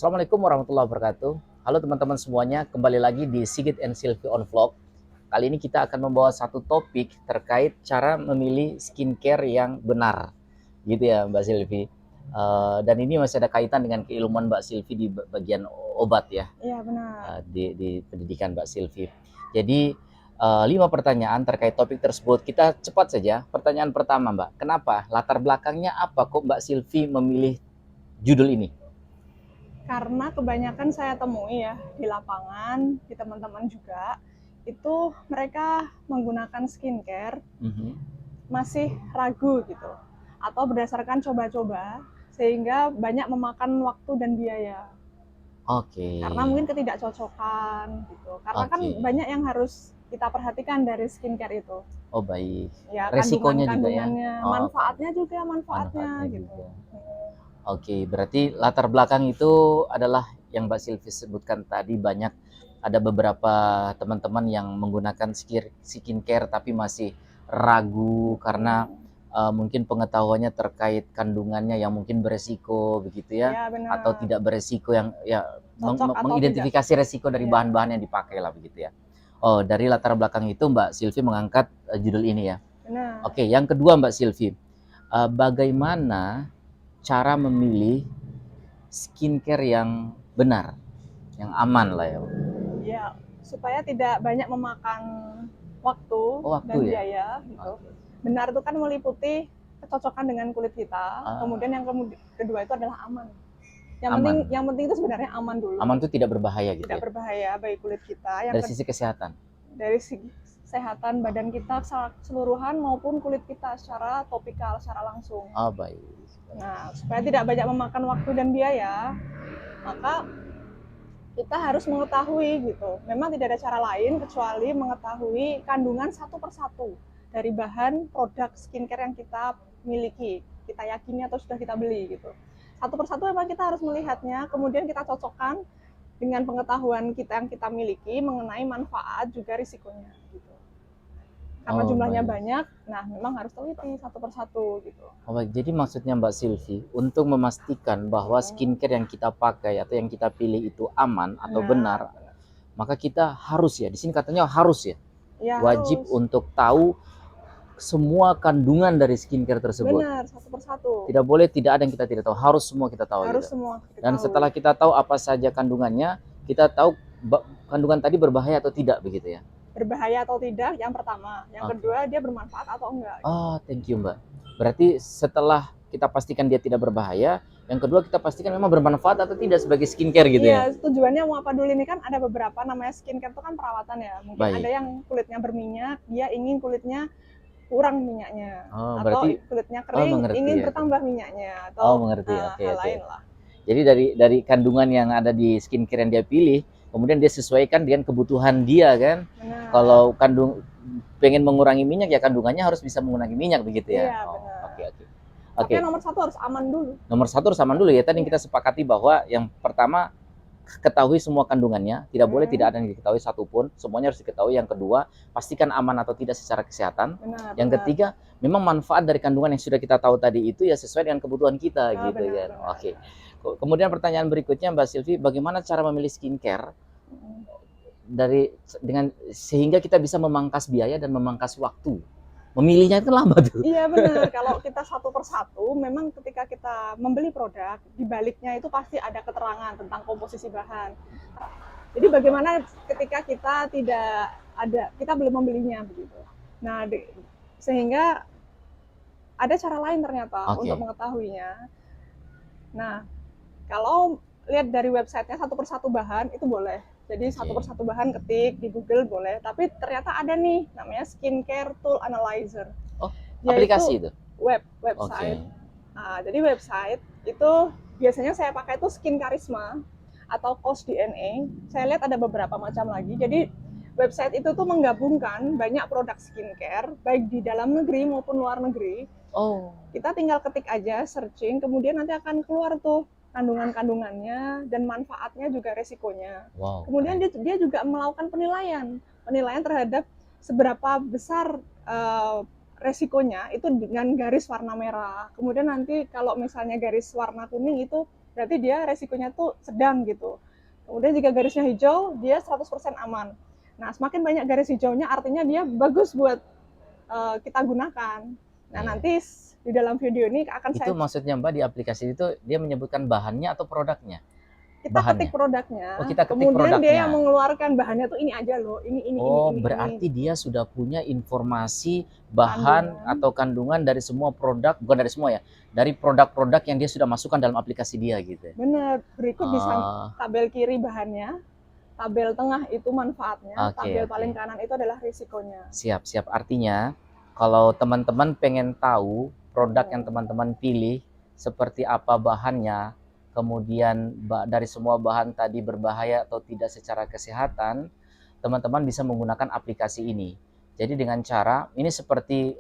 Assalamualaikum warahmatullahi wabarakatuh. Halo teman-teman semuanya, kembali lagi di Sigit and Silvi on Vlog. Kali ini kita akan membawa satu topik terkait cara memilih skincare yang benar, gitu ya Mbak Silvi. Dan ini masih ada kaitan dengan keilmuan Mbak Silvi di bagian obat ya, Iya benar. di pendidikan Mbak Silvi. Jadi 5 pertanyaan terkait topik tersebut. Kita cepat saja. Pertanyaan pertama Mbak, kenapa? Latar belakangnya apa kok Mbak Silvi memilih judul ini? Karena kebanyakan saya temui ya di lapangan, di teman-teman juga, itu mereka menggunakan skincare Mhm. masih ragu gitu. Atau berdasarkan coba-coba, sehingga banyak memakan waktu dan biaya. Oke. Karena mungkin ketidakcocokan gitu. Karena kan Oke. banyak yang harus kita perhatikan dari skincare itu. Oh, baik. Ya Resikonya juga ya? kandungan-kandungannya, Oh, manfaatnya juga manfaatnya manfaatnya gitu. juga. Oke, berarti latar belakang itu adalah yang Mbak Silvi sebutkan tadi, banyak ada beberapa teman-teman yang menggunakan skincare tapi masih ragu karena mungkin pengetahuannya terkait kandungannya yang mungkin beresiko begitu ya, Ya atau benar. tidak beresiko, yang ya Cocok atau tidak. mengidentifikasi resiko dari Ya. bahan-bahan yang dipakai lah begitu ya. Oh, dari latar belakang itu Mbak Silvi mengangkat judul ini ya. Benar. Oke, yang kedua Mbak Silvi, bagaimana cara memilih skincare yang benar, yang aman lah ya? Ya, supaya tidak banyak memakan waktu Oh, dan waktu ya? biaya gitu. Oke. Benar itu kan meliputi kecocokan dengan kulit kita, Ah, kemudian yang kedua itu adalah aman. aman. Yang penting itu sebenarnya aman dulu, Aman itu tidak berbahaya gitu tidak ya? berbahaya bagi kulit kita. Dari sisi kesehatan. Dari segi kesehatan badan kita secara keseluruhan maupun kulit kita secara topikal, secara langsung. Oh, baik. Nah, supaya tidak banyak memakan waktu dan biaya, maka kita harus mengetahui gitu. Memang tidak ada cara lain kecuali mengetahui kandungan satu persatu dari bahan produk skincare yang kita miliki, kita yakini atau sudah kita beli gitu. Satu persatu memang kita harus melihatnya, kemudian kita cocokkan dengan pengetahuan kita yang kita miliki mengenai manfaat juga risikonya gitu. Karena Oh, jumlahnya baik. banyak, nah memang harus teliti satu persatu gitu. Oh, baik. Jadi maksudnya Mbak Silvi, untuk memastikan bahwa skincare yang kita pakai atau yang kita pilih itu aman atau benar, Benar, benar. maka kita harus ya, di sini katanya harus ya, Ya wajib harus. untuk tahu semua kandungan dari skincare tersebut. Benar, satu persatu. Tidak boleh, tidak ada yang kita tidak tahu, harus semua kita tahu Harus gitu. semua Dan diketahui. setelah kita tahu apa saja kandungannya, kita tahu kandungan tadi berbahaya atau tidak begitu ya. Berbahaya atau tidak yang pertama, yang Oke. kedua dia bermanfaat atau enggak gitu. Oh, thank you Mbak. Berarti setelah kita pastikan dia tidak berbahaya, yang kedua kita pastikan memang bermanfaat atau tidak sebagai skincare gitu ya. Iya, tujuannya mau apa dulu, ini kan ada beberapa, namanya skincare itu kan perawatan ya, mungkin ada Baik. yang kulitnya berminyak, dia ingin kulitnya kurang minyaknya, Oh, atau berarti kulitnya kering mengerti ingin ya itu. bertambah minyaknya, Oh, atau mengerti. Oke, hal oke. lain lah. Jadi dari kandungan yang ada di skincare yang dia pilih, kemudian dia sesuaikan dengan kebutuhan dia kan. Benar. Kalau pengen mengurangi minyak ya kandungannya harus bisa mengurangi minyak begitu ya. Iya Oh, oke, benar, oke. tapi Oke, yang nomor satu harus aman dulu. nomor satu rekaman dulu ya. Tadi Iya. kita sepakati bahwa yang pertama ketahui semua kandungannya, tidak boleh tidak Hmm, ada yang diketahui satupun, semuanya harus diketahui. Yang kedua, pastikan aman atau tidak secara kesehatan. benar Yang benar. ketiga, memang manfaat dari kandungan yang sudah kita tahu tadi itu ya sesuai dengan kebutuhan kita Ah, gitu benar kan. benar. Oke. Kemudian pertanyaan berikutnya Mbak Silvi, bagaimana cara memilih skincare Hmm. dari dengan sehingga kita bisa memangkas biaya dan memangkas waktu? Memilihnya itu lama tuh. Iya benar, kalau kita satu persatu, memang ketika kita membeli produk, di baliknya itu pasti ada keterangan tentang komposisi bahan. Jadi bagaimana ketika kita tidak ada, kita belum membelinya begitu. Nah, sehingga ada cara lain ternyata untuk Oke. mengetahuinya. Nah, kalau lihat dari websitenya satu persatu bahan itu boleh. Jadi satu Oke. persatu bahan ketik di Google boleh, tapi ternyata ada nih namanya Skincare Tool Analyzer, Oh, aplikasi yaitu itu. website. Oke. Nah, jadi website itu biasanya saya pakai itu Skin Karisma atau Kos DNA. Saya lihat ada beberapa macam lagi. Jadi website itu tuh menggabungkan banyak produk skincare baik di dalam negeri maupun luar negeri. Oh, Kita tinggal ketik aja, searching, kemudian nanti akan keluar tuh kandungan-kandungannya dan manfaatnya juga resikonya. wow, Kemudian keren. dia juga melakukan penilaian terhadap seberapa besar resikonya itu dengan garis warna merah. Kemudian nanti kalau misalnya garis warna kuning itu berarti dia resikonya tuh sedang gitu. Kemudian jika garisnya hijau, dia 100% aman. Nah, semakin banyak garis hijaunya artinya dia bagus buat kita gunakan. Nah, Iya. nanti di dalam video ini akan Itu saya maksudnya Mbak di aplikasi itu dia menyebutkan bahannya atau produknya? kita ketik Bahannya. Oh, produknya, kita ketik kemudian dia yang produknya. mengeluarkan bahannya tuh ini aja loh, Oh, ini berarti gitu. dia sudah punya informasi bahan Kandungan, atau kandungan dari semua produk, bukan dari semua ya, dari produk-produk yang dia sudah masukkan dalam aplikasi dia gitu. bener. Berikut bisa Oh, tabel kiri bahannya, tabel tengah itu manfaatnya, oke, tabel oke. paling kanan itu adalah risikonya. Siap, siap. Artinya, kalau teman-teman pengen tahu produk yang Hmm. teman-teman pilih seperti apa bahannya, kemudian dari semua bahan tadi berbahaya atau tidak secara kesehatan, teman-teman bisa menggunakan aplikasi ini. Jadi dengan cara ini seperti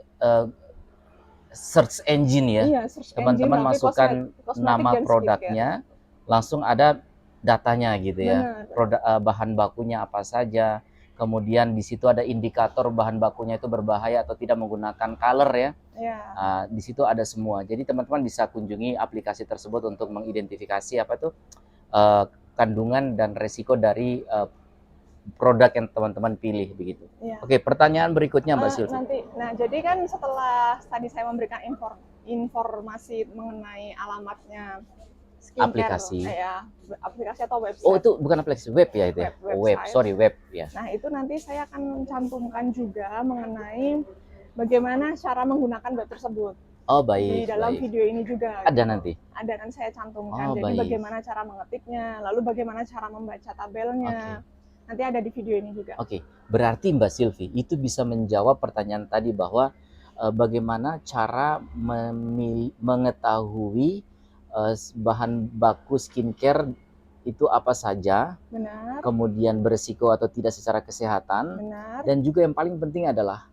search engine ya. Iya, search engine Teman-teman tapi masukkan kosmetik nama dan skincare. produknya, langsung ada datanya gitu ya. Benar, benar. Produk bahan bakunya apa saja. Kemudian di situ ada indikator bahan bakunya itu berbahaya atau tidak menggunakan color ya. Ya, Di situ ada semua. Jadi teman-teman bisa kunjungi aplikasi tersebut untuk mengidentifikasi apa itu eh, kandungan dan resiko dari produk yang teman-teman pilih begitu. ya. Oke, pertanyaan berikutnya Mbak Sylvie. Nanti, nah jadi kan setelah tadi saya memberikan informasi mengenai alamatnya skincare, Aplikasi. ya aplikasi atau Oh, website, itu bukan aplikasi web ya itu ya? Oh, web, website. sorry web ya. Nah itu nanti saya akan mencantumkan juga mengenai bagaimana cara menggunakan web tersebut Oh, di baik, dalam baik. video ini juga. Ada Gitu. nanti. Ada dan saya cantumkan. Oh, Jadi baik. bagaimana cara mengetiknya, lalu bagaimana cara membaca tabelnya. Oke. Nanti ada di video ini juga. Oke. Berarti Mbak Sylvie itu bisa menjawab pertanyaan tadi bahwa bagaimana cara mengetahui bahan baku skincare itu apa saja, Benar, kemudian berisiko atau tidak secara kesehatan, benar. dan juga yang paling penting adalah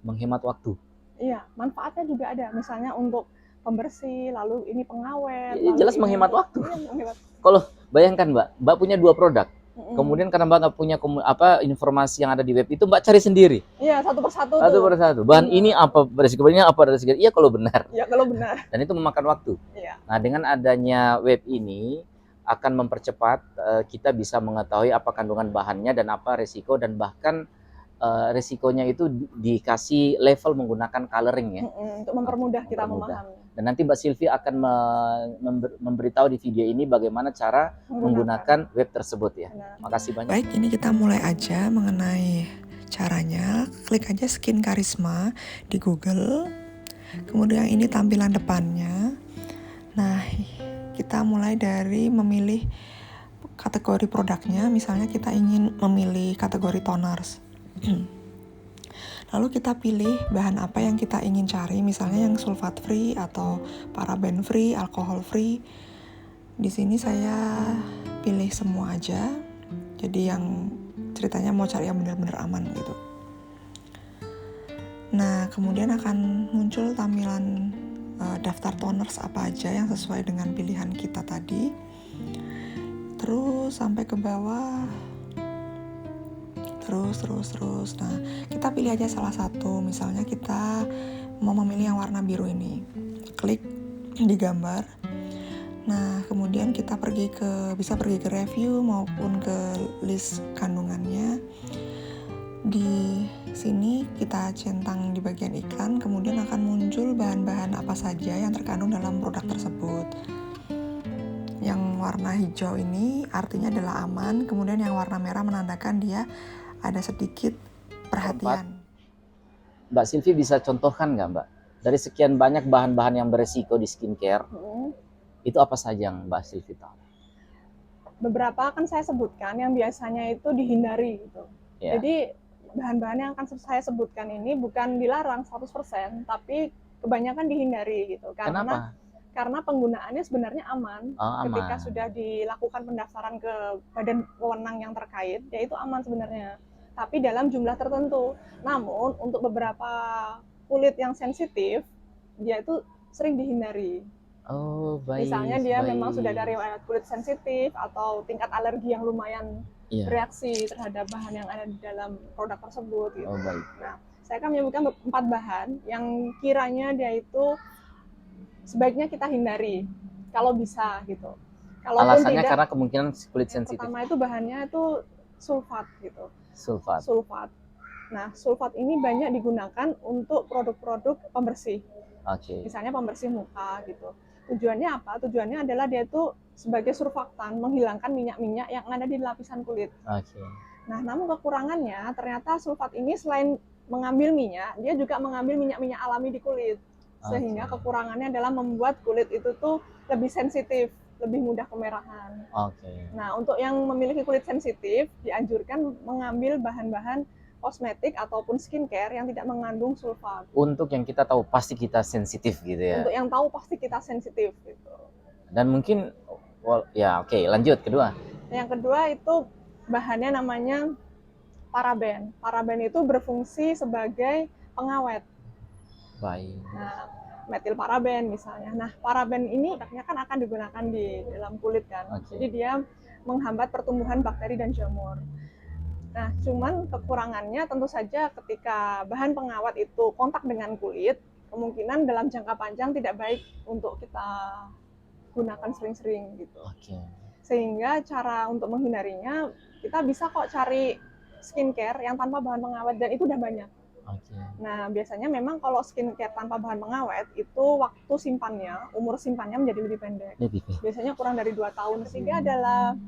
menghemat waktu. Iya, manfaatnya juga ada. Misalnya untuk pembersih, lalu ini pengawet, Ya, lalu jelas ini menghemat untuk waktu. iya, menghemat. Kalau bayangkan Mbak punya dua produk. Mm-mm. Kemudian karena Mbak nggak punya informasi yang ada di web itu, Mbak cari sendiri Iya, satu persatu satu tuh. persatu. Bahan ini Benar. apa, resiko ini apa, resiko iya kalau benar. Ya kalau benar. Dan itu memakan waktu. Iya. Nah, dengan adanya web ini akan mempercepat kita bisa mengetahui apa kandungan bahannya dan apa resiko, dan bahkan resikonya itu dikasih level menggunakan coloring ya. Untuk mempermudah kita Mempermudah. memahami. Dan nanti Mbak Sylvie akan memberitahu di video ini bagaimana cara menggunakan web tersebut ya. Benar. Makasih banyak. Baik, ini kita mulai aja mengenai caranya. Klik aja Skin Karisma di Google. Kemudian ini tampilan depannya. Nah, kita mulai dari memilih kategori produknya. Misalnya kita ingin memilih kategori toners. Lalu kita pilih bahan apa yang kita ingin cari, misalnya yang sulfat free atau paraben free, alkohol free. Di sini saya pilih semua aja. Jadi yang ceritanya mau cari yang benar-benar aman gitu. Nah, kemudian akan muncul tampilan daftar toners apa aja yang sesuai dengan pilihan kita tadi. Terus sampai ke bawah. Terus. Nah, kita pilih aja salah satu. Misalnya kita mau memilih yang warna biru ini. Klik di gambar. Nah, kemudian kita bisa pergi ke review maupun ke list kandungannya. Di sini kita centang di bagian iklan, kemudian akan muncul bahan-bahan apa saja yang terkandung dalam produk tersebut. Yang warna hijau ini artinya adalah aman, kemudian yang warna merah menandakan dia ada sedikit perhatian. Mbak Sylvie bisa contohkan nggak Mbak? Dari sekian banyak bahan-bahan yang beresiko di skincare, itu apa saja yang Mbak Sylvie tahu? Beberapa akan saya sebutkan yang biasanya itu dihindari gitu. Ya. Jadi bahan-bahan yang akan saya sebutkan ini bukan dilarang 100%, tapi kebanyakan dihindari gitu. Kenapa? Karena penggunaannya sebenarnya aman. Oh, Ketika aman. sudah dilakukan pendaftaran ke badan wewenang yang terkait, ya itu aman sebenarnya. Tapi dalam jumlah tertentu. Namun untuk beberapa kulit yang sensitif, dia itu sering dihindari. Oh, baik. Misalnya dia baik. memang sudah dari riwayat kulit sensitif atau tingkat alergi yang lumayan bereaksi terhadap bahan yang ada di dalam produk tersebut. Gitu. Oh, baik. Nah, saya akan menyebutkan 4 bahan yang kiranya dia itu sebaiknya kita hindari kalau bisa gitu. Kalaupun Alasannya tidak, karena kemungkinan kulit yang sensitif. pertama itu bahannya itu sulfat gitu. Sulfat. Sulfat. Nah, sulfat ini banyak digunakan untuk produk-produk pembersih. Oke. Misalnya pembersih muka gitu. Tujuannya apa? Tujuannya adalah dia itu sebagai surfaktan, menghilangkan minyak-minyak yang ada di lapisan kulit. Oke. Nah, namun kekurangannya ternyata sulfat ini selain mengambil minyak, dia juga mengambil minyak-minyak alami di kulit. Sehingga Oke. kekurangannya adalah membuat kulit itu tuh lebih sensitif, lebih mudah kemerahan. Oke. Nah, untuk yang memiliki kulit sensitif, dianjurkan mengambil bahan-bahan kosmetik ataupun skincare yang tidak mengandung sulfat. Untuk yang kita tahu pasti kita sensitif gitu ya. Untuk yang tahu pasti kita sensitif gitu. Dan mungkin ya oke, lanjut kedua. Yang kedua itu bahannya namanya paraben. Paraben itu berfungsi sebagai pengawet. Baik. Nah, metil paraben misalnya. Nah, paraben ini produknya kan akan digunakan di dalam kulit kan. Oke. Jadi dia menghambat pertumbuhan bakteri dan jamur. Nah, cuman kekurangannya tentu saja ketika bahan pengawet itu kontak dengan kulit, kemungkinan dalam jangka panjang tidak baik untuk kita gunakan sering-sering gitu. Oke. Sehingga cara untuk menghindarinya, kita bisa kok cari skincare yang tanpa bahan pengawet dan itu udah banyak. Oke. Nah, biasanya memang kalau skincare tanpa bahan pengawet itu waktu simpannya, umur simpannya menjadi lebih pendek. Biasanya kurang dari 2 tahun. Ketiga adalah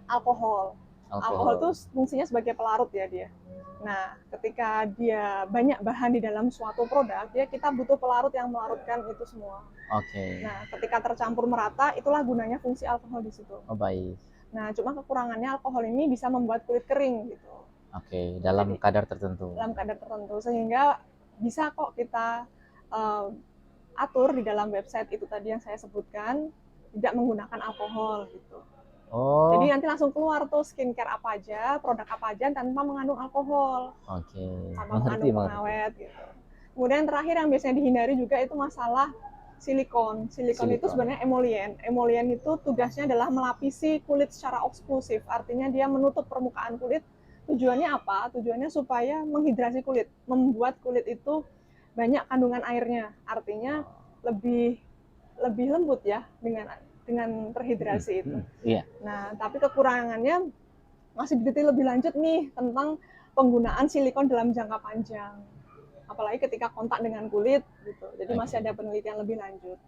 alkohol. Alkohol itu fungsinya sebagai pelarut ya dia. Nah, ketika dia banyak bahan di dalam suatu produk, kita butuh pelarut yang melarutkan itu semua. Oke. Nah, ketika tercampur merata, itulah gunanya fungsi alkohol di situ. Oh, baik. Nah, cuma kekurangannya alkohol ini bisa membuat kulit kering gitu. Oke, dalam kadar tertentu. Dalam kadar tertentu, sehingga bisa kok kita atur di dalam website itu tadi yang saya sebutkan, tidak menggunakan alkohol gitu. Oh. Jadi nanti langsung keluar tuh skincare apa aja, produk apa aja tanpa mengandung alkohol. Oke. Tanpa mengandung pengawet gitu. Kemudian terakhir yang biasanya dihindari juga itu masalah silikon. Silikon itu sebenarnya emolien. Emolien itu tugasnya adalah melapisi kulit secara eksklusif. Artinya dia menutup permukaan kulit. Tujuannya apa? Tujuannya supaya menghidrasi kulit, membuat kulit itu banyak kandungan airnya. Artinya lebih lembut ya dengan terhidrasi itu. Iya. Nah, tapi kekurangannya masih detail lebih lanjut nih tentang penggunaan silikon dalam jangka panjang. Apalagi ketika kontak dengan kulit gitu. Jadi masih ada penelitian lebih lanjut.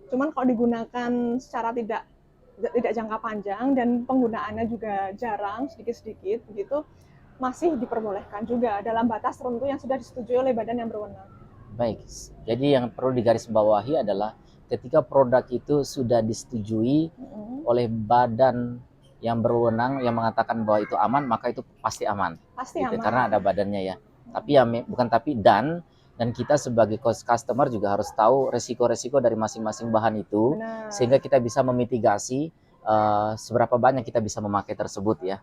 Cuman kalau digunakan secara tidak jangka panjang dan penggunaannya juga jarang, sedikit-sedikit begitu, masih diperbolehkan juga dalam batas tertentu yang sudah disetujui oleh badan yang berwenang. Baik. Jadi yang perlu digarisbawahi adalah ketika produk itu sudah disetujui oleh badan yang berwenang yang mengatakan bahwa itu aman, maka itu pasti aman. Pasti gitu, aman. karena ada badannya ya. Tapi ya bukan tapi dan kita sebagai customer juga harus tahu resiko-resiko dari masing-masing bahan itu. Benar. Sehingga kita bisa memitigasi seberapa banyak kita bisa memakai tersebut ya.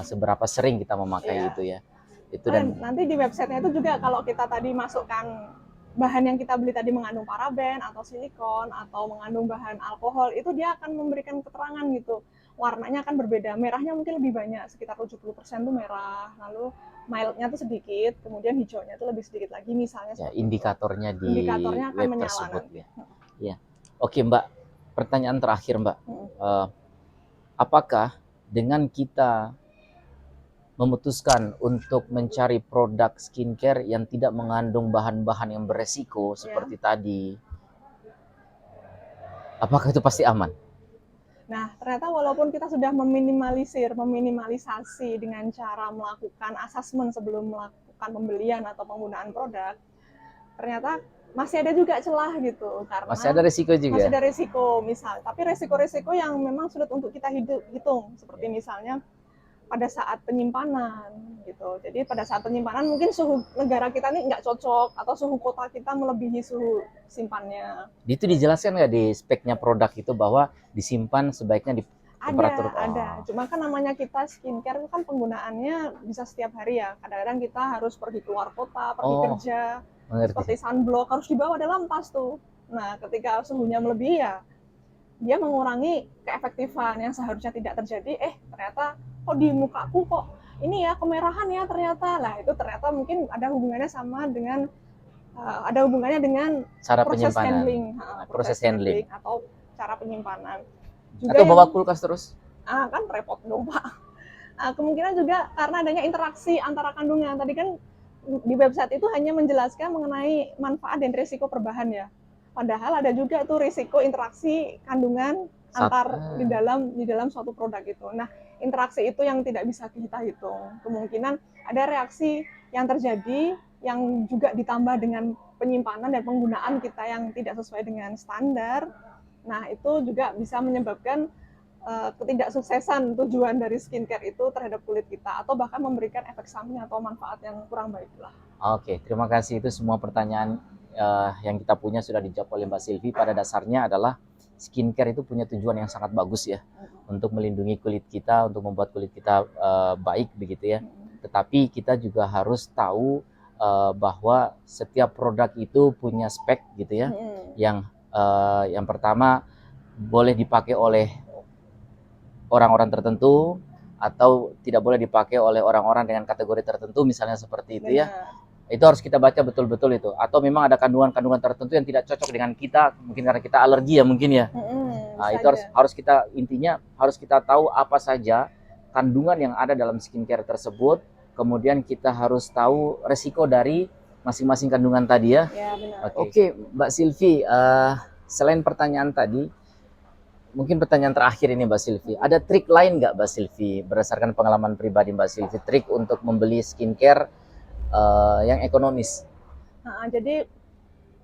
Seberapa sering kita memakai itu ya. Itu dan nanti di websitenya itu juga kalau kita tadi masukkan bahan yang kita beli tadi mengandung paraben atau silikon atau mengandung bahan alkohol, itu dia akan memberikan keterangan gitu. Warnanya akan berbeda. Merahnya mungkin lebih banyak, sekitar 70% tuh merah. Lalu mildnya tuh sedikit, kemudian hijaunya tuh lebih sedikit lagi misalnya. Ya, indikatornya di indikatornya akan web menyala tersebut nanti. ya. Oke Mbak, pertanyaan terakhir Mbak. Apakah dengan kita memutuskan untuk mencari produk skincare yang tidak mengandung bahan-bahan yang beresiko seperti tadi, apakah itu pasti aman? Nah, ternyata walaupun kita sudah meminimalisasi dengan cara melakukan asesmen sebelum melakukan pembelian atau penggunaan produk, ternyata masih ada juga celah gitu. Karena masih ada resiko juga? Masih ada resiko, misal. Tapi resiko-resiko yang memang sulit untuk kita hitung. Seperti misalnya pada saat penyimpanan gitu. Jadi pada saat penyimpanan mungkin suhu negara kita ini nggak cocok atau suhu kota kita melebihi suhu simpannya. Itu dijelaskan nggak di speknya produk itu bahwa disimpan sebaiknya di temperatur? Ada. Cuma kan namanya kita skincare itu kan penggunaannya bisa setiap hari ya. Kadang-kadang kita harus pergi keluar kota, pergi kerja, seperti sunblock harus dibawa dalam tas tuh. Nah, ketika suhunya melebihi ya dia mengurangi keefektifan yang seharusnya tidak terjadi. Ternyata kok di mukaku kok ini ya kemerahan ya ternyata. Lah itu ternyata mungkin ada hubungannya dengan cara proses handling atau cara penyimpanan. Atau Juga bawa kulkas terus? kan repot dong Pak. Kemungkinan juga karena adanya interaksi antara kandungan. Tadi kan di website itu hanya menjelaskan mengenai manfaat dan risiko perbahan ya. Padahal ada juga tuh risiko interaksi kandungan antar di dalam suatu produk itu. Nah, interaksi itu yang tidak bisa kita hitung. Kemungkinan ada reaksi yang terjadi yang juga ditambah dengan penyimpanan dan penggunaan kita yang tidak sesuai dengan standar. Nah, itu juga bisa menyebabkan ketidaksuksesan tujuan dari skincare itu terhadap kulit kita, atau bahkan memberikan efek samping atau manfaat yang kurang baik lah. Oke, terima kasih. Itu semua pertanyaan yang kita punya sudah dijawab oleh Mbak Silvi. Pada dasarnya adalah skincare itu punya tujuan yang sangat bagus ya, untuk melindungi kulit kita, untuk membuat kulit kita baik begitu ya. Tetapi kita juga harus tahu bahwa setiap produk itu punya spek gitu ya. Yang pertama boleh dipakai oleh orang-orang tertentu atau tidak boleh dipakai oleh orang-orang dengan kategori tertentu, misalnya seperti itu ya. Itu harus kita baca betul-betul itu. Atau memang ada kandungan-kandungan tertentu yang tidak cocok dengan kita, mungkin karena kita alergi ya mungkin ya. Itu harus kita, intinya harus kita tahu apa saja kandungan yang ada dalam skincare tersebut. Kemudian kita harus tahu resiko dari masing-masing kandungan tadi ya. Oke, Mbak Silvi, selain pertanyaan tadi, mungkin pertanyaan terakhir ini Mbak Silvi, ada trik lain nggak Mbak Silvi berdasarkan pengalaman pribadi Mbak Silvi, trik untuk membeli skincare yang ekonomis? Jadi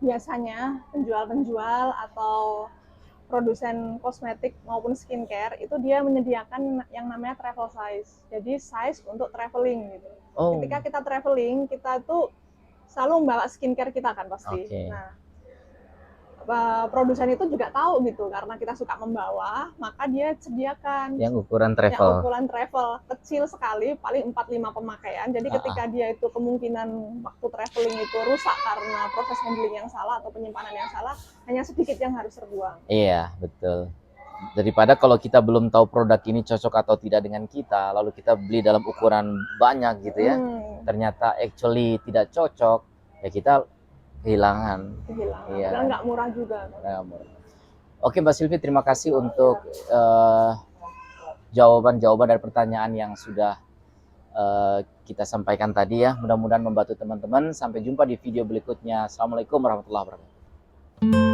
biasanya penjual-penjual atau produsen kosmetik maupun skincare itu dia menyediakan yang namanya travel size. Jadi size untuk traveling gitu. Ketika kita traveling, kita tuh selalu membawa skincare kita kan pasti. Nah, produsen itu juga tahu gitu, karena kita suka membawa, maka dia sediakan yang ukuran travel. Kecil sekali, paling 4-5 pemakaian. Jadi ketika dia itu kemungkinan waktu traveling itu rusak karena proses handling yang salah atau penyimpanan yang salah, hanya sedikit yang harus terbuang. Iya, betul. Daripada kalau kita belum tahu produk ini cocok atau tidak dengan kita, lalu kita beli dalam ukuran banyak gitu ya, ternyata actually tidak cocok, ya kita kehilangan. Iya. Dan nggak murah juga. Oke Mbak Silvi, terima kasih untuk jawaban-jawaban dari pertanyaan yang sudah kita sampaikan tadi ya. Mudah-mudahan membantu teman-teman. Sampai jumpa di video berikutnya. Assalamualaikum warahmatullahi wabarakatuh.